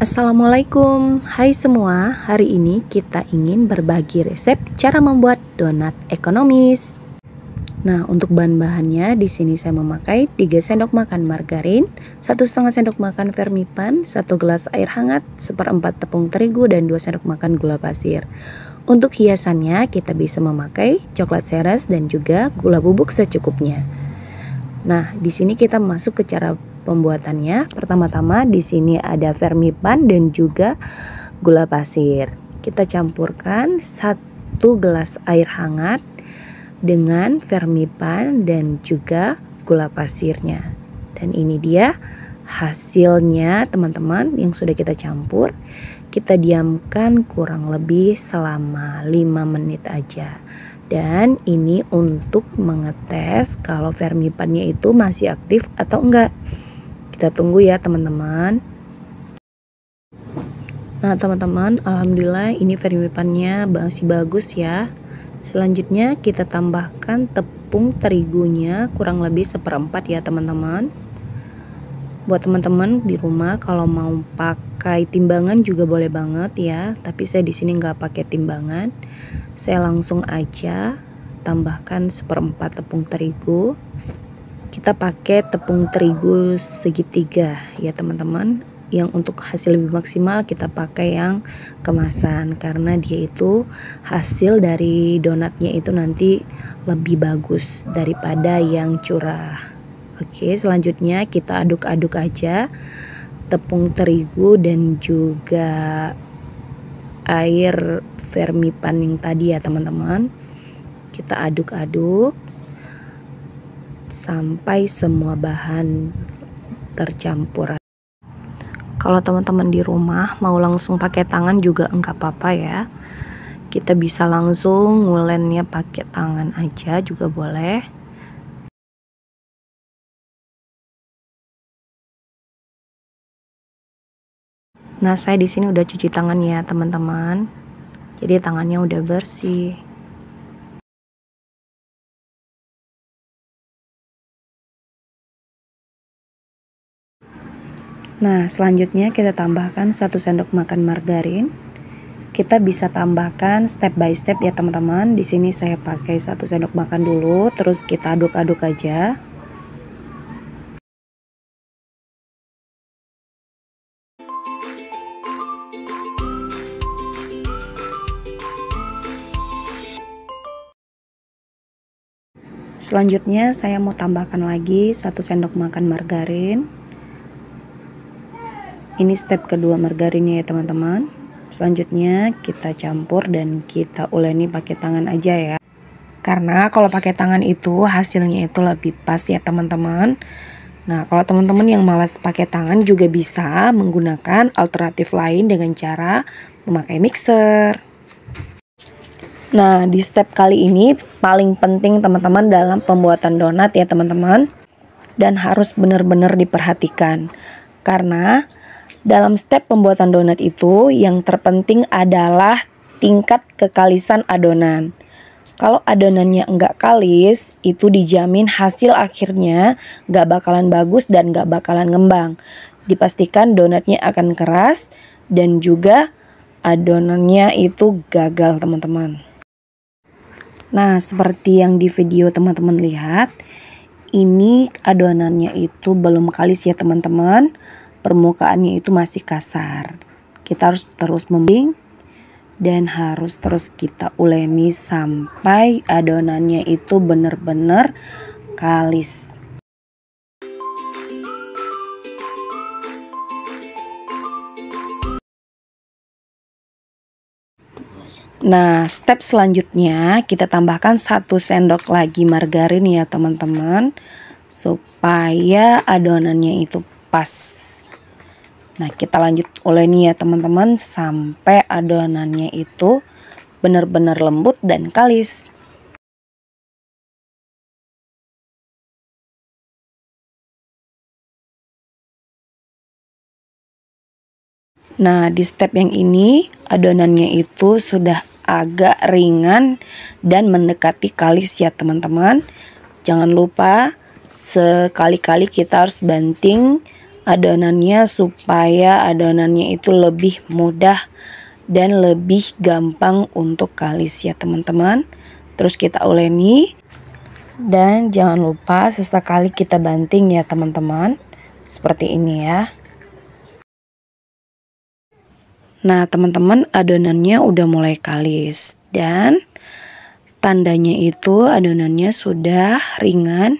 Assalamualaikum, hai semua. Hari ini kita ingin berbagi resep cara membuat donat ekonomis. Nah, untuk bahan-bahannya di sini saya memakai 3 sendok makan margarin, 1,5 sendok makan vermipan, 1 gelas air hangat, 1/4 tepung terigu dan 2 sendok makan gula pasir. Untuk hiasannya kita bisa memakai coklat seres dan juga gula bubuk secukupnya. Nah, di sini kita masuk ke cara pembuatannya. Pertama-tama di sini ada vermipan dan juga gula pasir. Kita campurkan 1 gelas air hangat dengan vermipan dan juga gula pasirnya. Dan ini dia hasilnya teman-teman yang sudah kita campur. Kita diamkan kurang lebih selama 5 menit aja. Dan ini untuk mengetes kalau vermipannya itu masih aktif atau enggak. Kita tunggu ya teman-teman. Nah teman-teman, alhamdulillah ini vermipannya masih bagus ya. Selanjutnya kita tambahkan tepung terigunya kurang lebih 1/4 ya teman-teman. Buat teman-teman di rumah kalau mau pakai timbangan juga boleh banget ya, tapi saya di sini nggak pakai timbangan. Saya langsung aja tambahkan 1/4 tepung terigu. Kita pakai tepung terigu segitiga ya teman-teman. Yang untuk hasil lebih maksimal kita pakai yang kemasan karena dia itu hasil dari donatnya itu nanti lebih bagus daripada yang curah. Oke, selanjutnya kita aduk-aduk aja tepung terigu dan juga air vermipan yang tadi ya teman-teman. Kita aduk-aduk sampai semua bahan tercampur. Kalau teman-teman di rumah mau langsung pakai tangan juga enggak apa-apa ya. Kita bisa langsung ngulennya pakai tangan aja juga boleh. Nah, saya di sini udah cuci tangan ya, teman-teman. Jadi tangannya udah bersih. Nah, selanjutnya kita tambahkan 1 sendok makan margarin. Kita bisa tambahkan step by step ya, teman-teman. Di sini saya pakai 1 sendok makan dulu, terus kita aduk-aduk aja. Selanjutnya saya mau tambahkan lagi 1 sendok makan margarin. Ini step kedua margarinnya ya teman-teman. Selanjutnya kita campur dan kita uleni pakai tangan aja ya. Karena kalau pakai tangan itu hasilnya itu lebih pas ya teman-teman. Nah, kalau teman-teman yang malas pakai tangan juga bisa menggunakan alternatif lain dengan cara memakai mixer. Nah, di step kali ini paling penting teman-teman dalam pembuatan donat ya teman-teman. Dan harus benar-benar diperhatikan. Karena dalam step pembuatan donat itu yang terpenting adalah tingkat kekalisan adonan. Kalau adonannya enggak kalis, itu dijamin hasil akhirnya enggak bakalan bagus dan enggak bakalan ngembang. Dipastikan donatnya akan keras dan juga adonannya itu gagal teman-teman. Nah, seperti yang di video teman-teman lihat, ini adonannya itu belum kalis ya teman-teman. Permukaannya itu masih kasar. Kita harus terus membimbing dan harus terus kita uleni sampai adonannya itu benar-benar kalis. Nah, step selanjutnya kita tambahkan 1 sendok lagi margarin ya teman-teman, supaya adonannya itu pas. Nah, kita lanjut uleni ya teman-teman sampai adonannya itu benar-benar lembut dan kalis. Nah, di step yang ini adonannya itu sudah agak ringan dan mendekati kalis ya teman-teman. Jangan lupa sekali-kali kita harus banting adonannya supaya adonannya itu lebih mudah dan lebih gampang untuk kalis ya teman-teman. Terus kita uleni dan jangan lupa sesekali kita banting ya teman-teman, seperti ini ya. Nah teman-teman, adonannya udah mulai kalis dan tandanya itu adonannya sudah ringan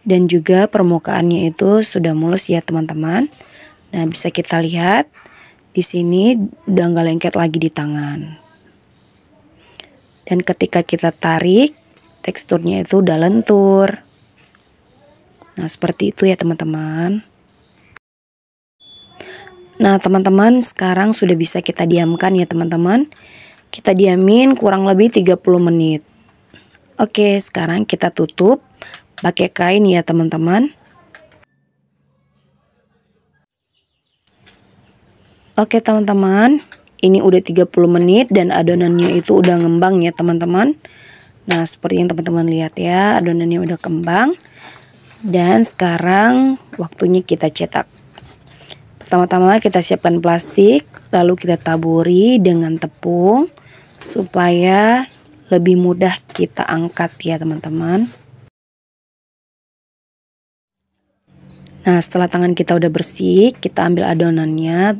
dan juga permukaannya itu sudah mulus ya teman-teman. Nah bisa kita lihat di sini udah nggak lengket lagi di tangan. Dan ketika kita tarik, teksturnya itu udah lentur. Nah seperti itu ya teman-teman. Nah teman-teman, sekarang sudah bisa kita diamkan ya teman-teman. Kita diamin kurang lebih 30 menit. Oke, sekarang kita tutup pakai kain ya teman-teman. Oke teman-teman, ini udah 30 menit dan adonannya itu udah ngembang ya teman-teman. Nah seperti yang teman-teman lihat ya, adonannya udah kembang. Dan sekarang waktunya kita cetak. Pertama-tama kita siapkan plastik, lalu kita taburi dengan tepung supaya lebih mudah kita angkat ya teman-teman. Nah setelah tangan kita udah bersih, kita ambil adonannya.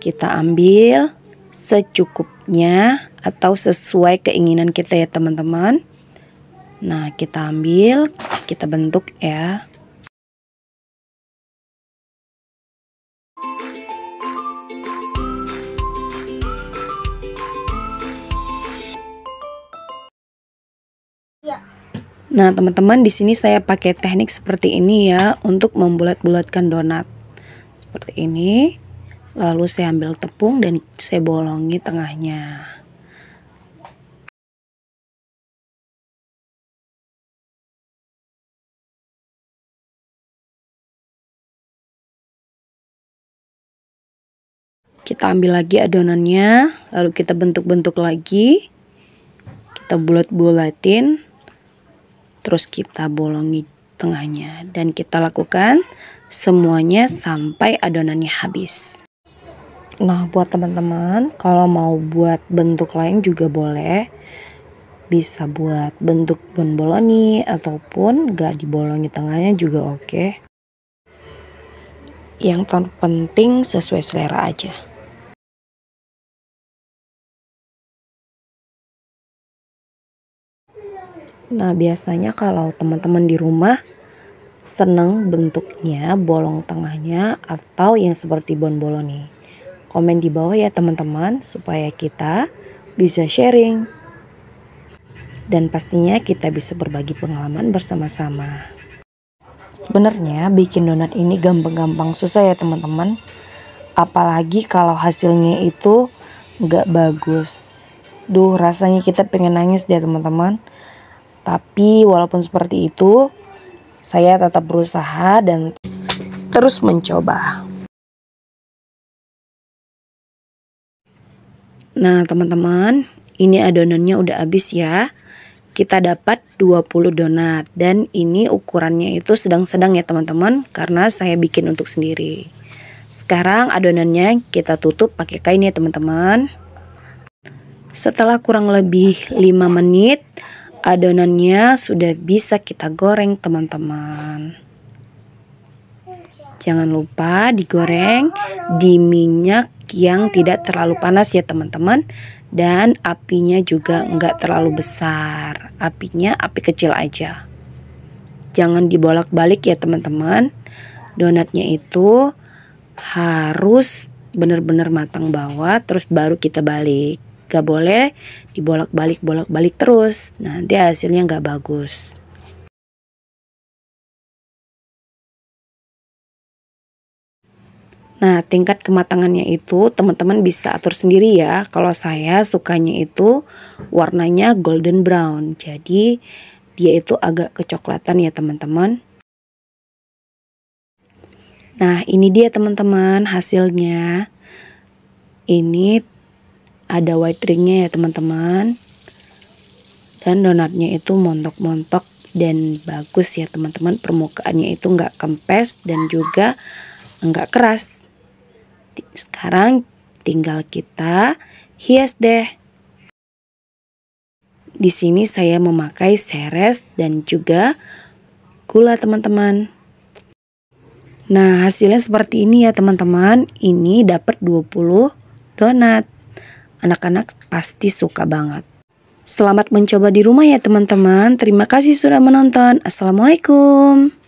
Kita ambil secukupnya atau sesuai keinginan kita ya teman-teman. Nah kita ambil, kita bentuk ya. Nah teman-teman, di sini saya pakai teknik seperti ini ya untuk membulat-bulatkan donat seperti ini. Lalu saya ambil tepung dan saya bolongi tengahnya. Kita ambil lagi adonannya, lalu kita bentuk-bentuk lagi. Kita bulat-bulatin. Terus kita bolongi tengahnya dan kita lakukan semuanya sampai adonannya habis. Nah buat teman-teman, kalau mau buat bentuk lain juga boleh. Bisa buat bentuk bonboloни ataupun gak dibolongi tengahnya juga oke. Yang terpenting sesuai selera aja. Nah biasanya kalau teman-teman di rumah seneng bentuknya bolong tengahnya atau yang seperti bonboloни, komen di bawah ya teman-teman supaya kita bisa sharing. Dan pastinya kita bisa berbagi pengalaman bersama-sama. Sebenarnya bikin donat ini gampang-gampang susah ya teman-teman. Apalagi kalau hasilnya itu nggak bagus. Duh rasanya kita pengen nangis deh teman-teman. Tapi walaupun seperti itu, saya tetap berusaha dan terus mencoba. Nah teman-teman, ini adonannya udah habis ya. Kita dapat 20 donat dan ini ukurannya itu sedang-sedang ya teman-teman karena saya bikin untuk sendiri. Sekarang adonannya kita tutup pakai kain ya teman-teman. Setelah kurang lebih 5 menit, adonannya sudah bisa kita goreng teman-teman. Jangan lupa digoreng di minyak yang tidak terlalu panas ya teman-teman. Dan apinya juga nggak terlalu besar. Apinya api kecil aja. Jangan dibolak-balik ya teman-teman. Donatnya itu harus benar-benar matang bawah terus baru kita balik. Gak boleh dibolak-balik bolak-balik terus. Nanti hasilnya nggak bagus. Nah, tingkat kematangannya itu teman-teman bisa atur sendiri ya. Kalau saya sukanya itu warnanya golden brown. Jadi dia itu agak kecoklatan ya teman-teman. Nah, ini dia teman-teman hasilnya. Ini ada white ringnya ya teman-teman. Dan donatnya itu montok-montok dan bagus ya teman-teman. Permukaannya itu nggak kempes dan juga enggak keras. Sekarang tinggal kita hias deh. Di sini saya memakai seres dan juga gula teman-teman. Nah, hasilnya seperti ini ya teman-teman. Ini dapat 20 donat. Anak-anak pasti suka banget. Selamat mencoba di rumah ya teman-teman. Terima kasih sudah menonton. Assalamualaikum.